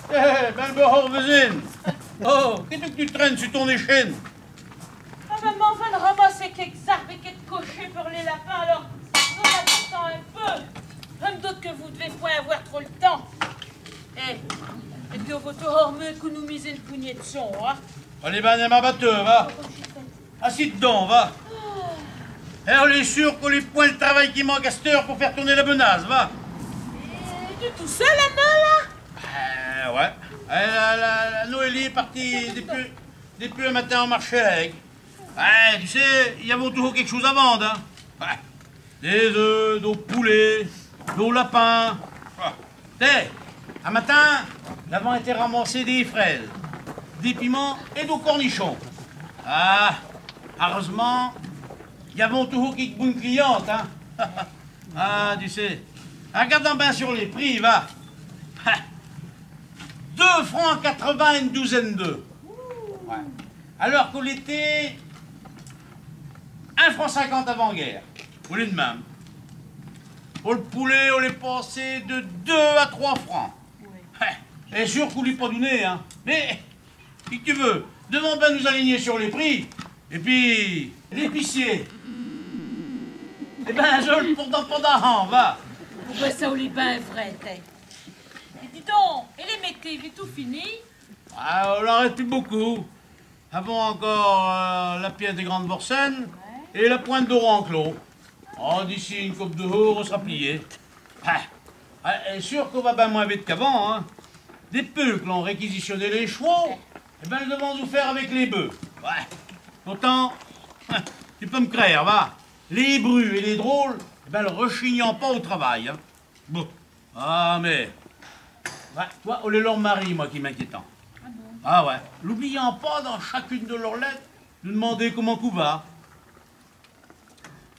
Ben behorvezin. Oh, qu'est-ce que tu traînes sur ton échine? Ah ben, m'en va de ramasser quelques arbres et quelques cochers pour les lapins, alors nous attendons un peu. Je me doute que vous devez point avoir trop le temps. Et puis on va toujours mieux que nous miser une poignée de son, hein. Allez, ben, ma batteur, va. Assis dedans, va. Et on est sûr qu'on lui point le travail qui manque à cette heure pour faire tourner la menace, va. Et tu tout seul, là? Ouais. La Noélie est partie depuis un matin en marché avec. Ouais, tu sais, il y avait toujours quelque chose à vendre, hein. Ouais. Des œufs, des poulets, des lapins. Ouais. Un matin, l'avant était ramassé des fraises, des piments et des cornichons. Ah, heureusement, il y avait toujours quelques bonnes clientes, hein. Ah, tu sais, regardant bien sur les prix, va. 2 francs 80 une douzaine d'œufs. Ouais. Alors qu'on était 1 franc 50 avant-guerre. Au lieu de même. Pour le poulet, on est passé de 2 à 3 francs. Ouais. Et sûr qu'on lui pas donné, hein. Mais, si tu veux, demande bien nous aligner sur les prix. Et puis, l'épicier. Eh ben, je le pour pendant, va. Pourquoi ça, on les bains vrai, t'es? Et dis donc, et les métiers, est tout fini? Ah, on en reste plus beaucoup. Avant encore la pièce des grandes Borsennes et la pointe d'Oranclos. Oh, d'ici une coupe de jour, on sera plié. Et sûr qu'on va bien moins vite qu'avant, hein. Des peu que l'on réquisitionnait les chevaux, eh ben, ils devront nous faire avec les bœufs. Ouais. Pourtant, tu peux me croire, va. Les brus et les drôles, eh ben, le rechignant pas au travail, hein. Bon. Ah, mais... Ouais, toi, on est leur mari, moi, qui m'inquiétant. Ah bon? Ah ouais. L'oubliant pas, dans chacune de leurs lettres, de demander comment coup va.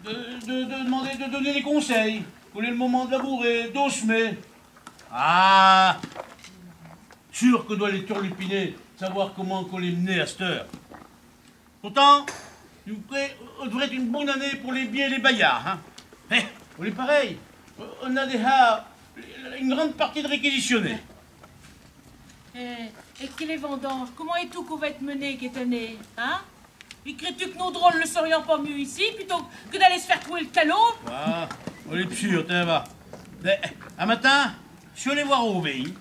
De demander de donner des conseils. Quel est le moment de labourer, d'ossemer. Ah! Sûr que doit les turlupiner, savoir comment qu'on les menait à cette heure. Pourtant, on devrait être une bonne année pour les biens et les baillards, hein. Mais, on est pareil. On a déjà une grande partie de réquisitionnés. Et que les vendanges, comment est tout qu'on va être mené, qu'étonné, hein? Et crées-tu que nos drôles ne serions pas mieux ici, plutôt que d'aller se faire trouver le calot? Ah, on est sûr, t'es va. Mais, un matin, je suis allé voir au pays.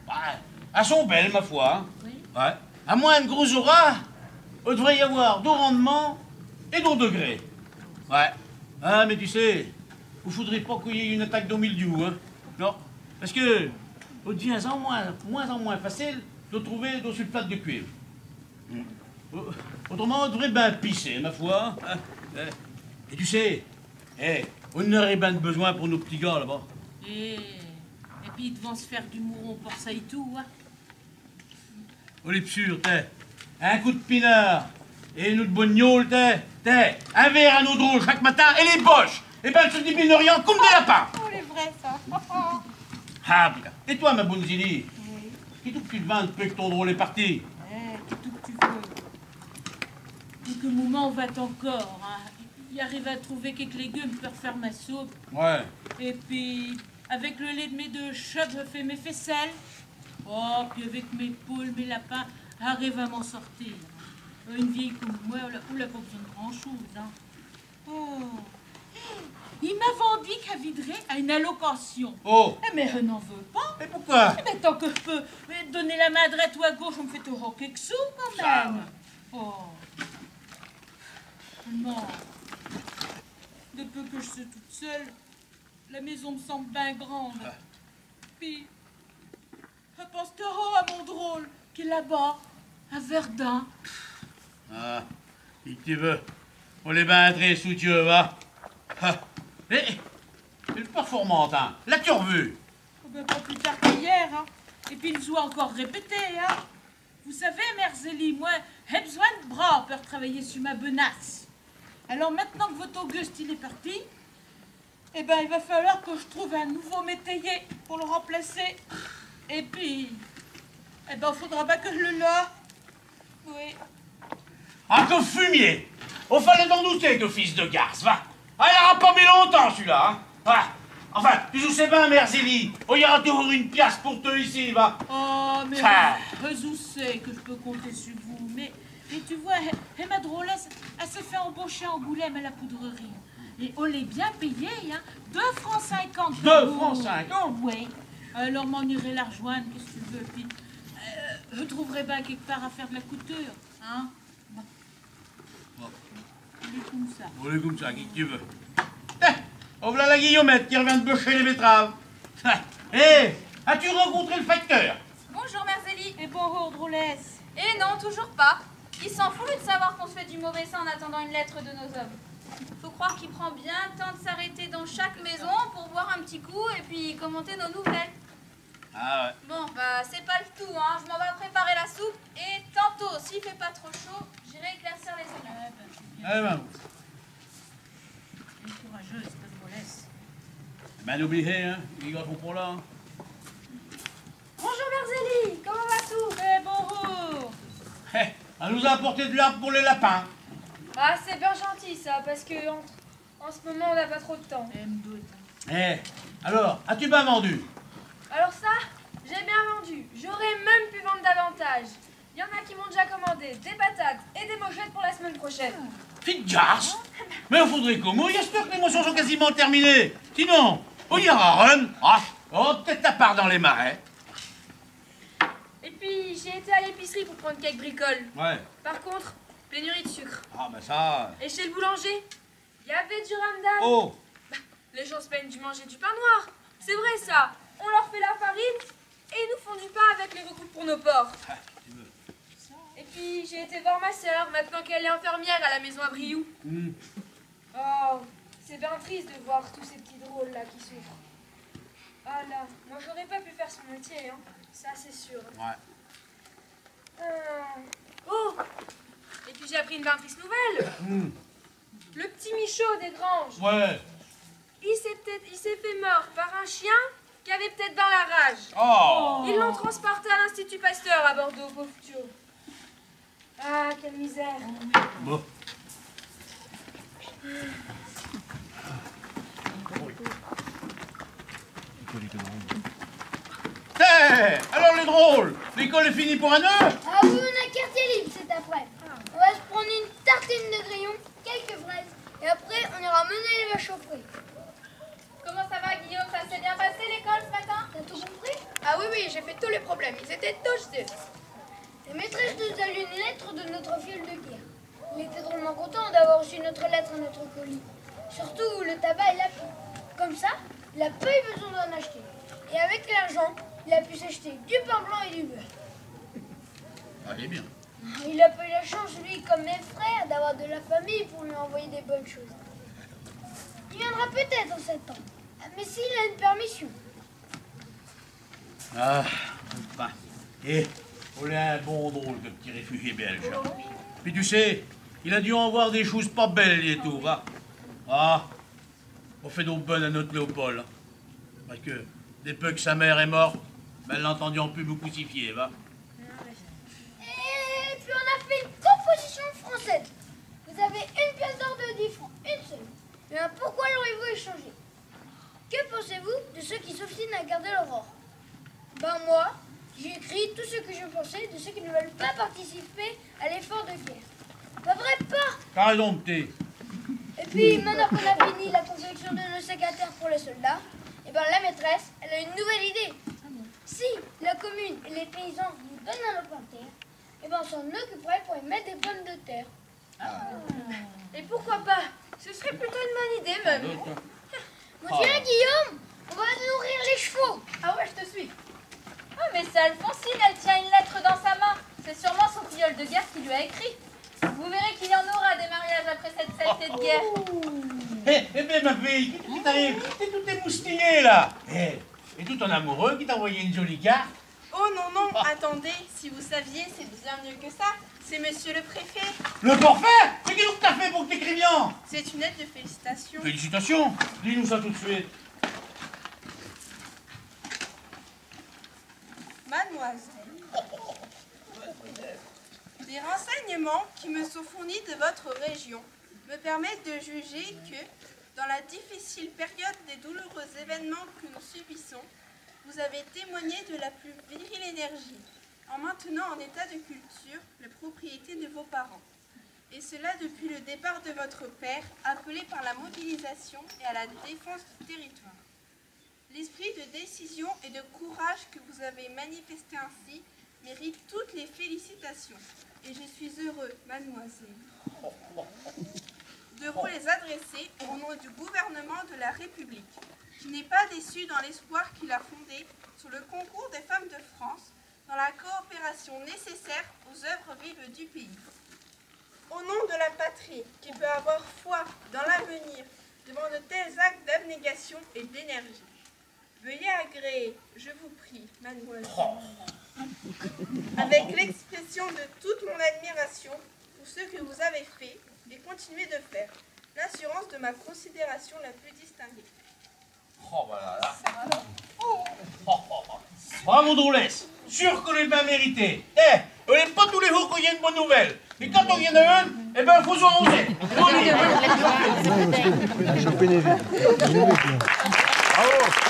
Ouais, elles sont belles, ma foi. Hein. Oui. Ouais. À moins de gros auras, il devrait y avoir 2 rendements et 2 degrés. Ouais. Ah, mais tu sais, il ne faudrait pas qu'il y ait une attaque de mildiou, hein. Non, parce que ça devient moins en moins facile de trouver des sulfates de cuivre. Autrement, on devrait bien pisser, ma foi. Hein. Et tu sais, on aurait bien besoin pour nos petits gars, là-bas. Et puis, ils devront se faire du mouron pour ça et tout, hein. On est sûr, t'es. Un coup de pinard et nous de bognol, t'es. Un verre à nos drôles chaque matin et les boches. Et ben, elles se diminuent rien comme des lapins. Oh, c'est vrai, ça. Ah, putain. Et toi, ma bonne Zélie? Oui. Qu'est-ce que tu vends depuis que ton drôle est parti? Qu'est-ce que tu veux? Quelques moments, on va encore, hein. Il arrive à trouver quelques légumes pour faire ma soupe. Ouais. Et puis, avec le lait de mes 2 chats, je fais mes faisselles. Oh, puis avec mes poules, mes lapins, j'arrive à m'en sortir. Une vieille comme moi, on n'a pas besoin de grand-chose, hein. Oh. Il m'a vendu qu'à Vidré à une allocation. Oh. Mais je n'en veux pas. Mais pourquoi? Mais tant que je peux donner la main à droite ou à gauche, on me fait toujours quelques sous, quand même. Oh. Non. Depuis que je suis toute seule, la maison me semble bien grande. Puis, je pense toujours à mon drôle, qui est là-bas, à Verdun. Ah, si tu veux, on les baindrait sous Dieu, va. Mais, c'est pas formantin. L'as-tu revu? Oh ben, pas plus tard qu'hier, hein. Et puis, il doit encore répéter, hein. Vous savez, Mère Zélie, moi, j'ai besoin de bras pour travailler sur ma benace. Alors maintenant que votre Auguste, il est parti, eh ben, il va falloir que je trouve un nouveau métayer pour le remplacer. Et puis, eh ben, il faudra pas que je le loie. Oui. Ah, que fumier! On fallait en douter que fils de garce, va! Ah, il n'aura pas mis longtemps, celui-là, hein! Ah, Enfin, tu joues sais bien, mère Zélie. Oh, il y aura toujours une pièce pour toi ici, va. Oh, mais Ah. je sais que je peux compter sur vous, mais tu vois, ma drôlesse, elle s'est fait embaucher à Angoulême à la poudrerie. Et on l'est bien payé, hein, 2,50 francs. 2 francs 50? Oui. Alors m'en irai la rejoindre, qu'est-ce que tu veux, puis je trouverai bien quelque part à faire de la couture, hein. Bon. Il est comme ça. On est comme ça, qui que tu veux. Oh, voilà la Guillaumette qui revient de bûcher les betteraves. Hé, as-tu rencontré le facteur? Bonjour, Mère Zélie. Et bonjour, drôlesse. Et non, toujours pas. Il s'en fout de savoir qu'on se fait du mauvais sang en attendant une lettre de nos hommes. Faut croire qu'il prend bien le temps de s'arrêter dans chaque maison pour boire un petit coup et puis commenter nos nouvelles. Ah ouais. Bon, bah c'est pas le tout, hein. Je m'en vais préparer la soupe et tantôt, s'il fait pas trop chaud, j'irai éclaircir les oignons. Eh ben, Elle est courageuse, cette drôlesse. ben n'oubliez, hein, les gars sont pour là. Hein. Bonjour, Mère Zélie. Comment va tout? Eh, bonjour. Elle nous a apporté de l'arbre pour les lapins. Ah, c'est bien gentil ça, parce que en ce moment, on n'a pas trop de temps. M2. Alors, as-tu bien vendu? Alors ça, j'ai bien vendu. J'aurais même pu vendre davantage. Il y en a qui m'ont déjà commandé des patates et des mochettes pour la semaine prochaine. Fille de garce. Mais il faudrait comment? J'espère que les moissons sont quasiment terminées. Sinon, on ira run. Ah, oh, peut-être ta part dans les marais. Et puis, j'ai été à l'épicerie pour prendre quelques bricoles. Ouais. Par contre, pénurie de sucre. Ah, ben ça... Et chez le boulanger, il y avait du ramdam. Oh. Les gens se plaignent du manger du pain noir. C'est vrai ça. On leur fait la farine et ils nous font du pain avec les recoupes pour nos porcs. Ah, tu veux. Et puis, j'ai été voir ma sœur maintenant qu'elle est infirmière à la maison à Briou. Oh, c'est bien triste de voir tous ces petits drôles là qui souffrent. Ah là, moi j'aurais pas pu faire ce métier, hein. Ça c'est sûr. Ouais. Oh, et puis j'ai appris une bien triste nouvelle. Le petit Michaud des Granges, Ouais. il s'est fait mort par un chien qui avait peut-être dans la rage. Oh. Ils l'ont transporté à l'Institut Pasteur à Bordeaux, pauvre Thio. Ah, quelle misère. Bon. Alors les drôles, l'école est finie pour un heure? Ah oui, on a quartier libre cet après. On va se prendre une tartine de grillon, quelques fraises, et après on ira mener les vaches au frais. Comment ça va, Guillaume? Ça s'est bien passé l'école ce matin? T'as tout compris? Ah oui, oui, j'ai fait tous les problèmes. Ils étaient tous deux. La maîtresse nous a lu une lettre de notre fiole de guerre. Il était drôlement content d'avoir reçu notre lettre à notre colis. Surtout le tabac et la pile. Comme ça, il n'a pas eu besoin d'en acheter. Et avec l'argent, il a pu s'acheter du pain blanc et du beurre. Allez bien. Il n'a pas eu la chance, lui, comme mes frères, d'avoir de la famille pour lui envoyer des bonnes choses. Il viendra peut-être en 7 ans. Mais s'il a une permission. Ah, enfin. Et on est un bon drôle de petit réfugié belge. Puis tu sais, il a dû en voir des choses pas belles et tout, va. Ah, on fait donc bonne à notre Léopold. Parce que, dès peu que sa mère est morte, ben, elle l'entendit en pub beaucoup crucifier, va. Et puis on a fait une composition française. Vous avez une pièce d'or de 10 francs, une seule. Mais pourquoi l'auriez-vous échangée? Que pensez-vous de ceux qui s'obstinent à garder l'aurore? Ben moi, j'ai écrit tout ce que je pensais de ceux qui ne veulent pas participer à l'effort de guerre. Pas vrai, pas? T'as raison, petit. Et puis maintenant qu'on a fini la confection de nos secrétaires pour les soldats, et ben la maîtresse, elle a une nouvelle idée. Si la commune et les paysans nous donnent un lopin de terre, et ben on s'en occuperait pour y mettre des pommes de terre. Et pourquoi pas? Ce serait plutôt une bonne idée même. Mon Dieu, Guillaume, on va nourrir les chevaux. Ah ouais, je te suis. Ah mais c'est Alphonsine, elle tient une lettre dans sa main. C'est sûrement son filleul de guerre qui lui a écrit. Vous verrez qu'il y en aura des mariages après cette saleté de guerre. Eh bien, ma fille, qu'est-ce qui t'arrive? T'es tout émoustillé, là. Et tout ton amoureux qui t'a envoyé une jolie carte? Oh non, non, attendez, si vous saviez, c'est bien mieux que ça. C'est monsieur le préfet. Le forfait? Mais qu'est-ce que t'as fait pour que t'écrives bien? C'est une lettre de félicitations. Félicitations. Dis-nous ça tout de suite. Mademoiselle, des renseignements qui me sont fournis de votre région me permettent de juger que, Dans la difficile période des douloureux événements que nous subissons, vous avez témoigné de la plus virile énergie, en maintenant en état de culture la propriété de vos parents. Et cela depuis le départ de votre père, appelé par la mobilisation et à la défense du territoire. L'esprit de décision et de courage que vous avez manifesté ainsi mérite toutes les félicitations. Et je suis heureux, mademoiselle, de vous les adresser au nom du gouvernement de la République, qui n'est pas déçu dans l'espoir qu'il a fondé sur le concours des femmes de France dans la coopération nécessaire aux œuvres vives du pays. Au nom de la patrie qui peut avoir foi dans l'avenir devant de tels actes d'abnégation et d'énergie, veuillez agréer, je vous prie, mademoiselle, avec l'expression de toute mon admiration pour ce que vous avez fait et continuez de faire, l'assurance de ma considération la plus distinguée. Oh, voilà, là. Bravo, Drôlesse. Sûr qu'on est bien mérité. On n'est pas tous les jours qu'il y a une bonne nouvelle. Et quand on vient de une, eh ben, il faut se arroser. Bravo.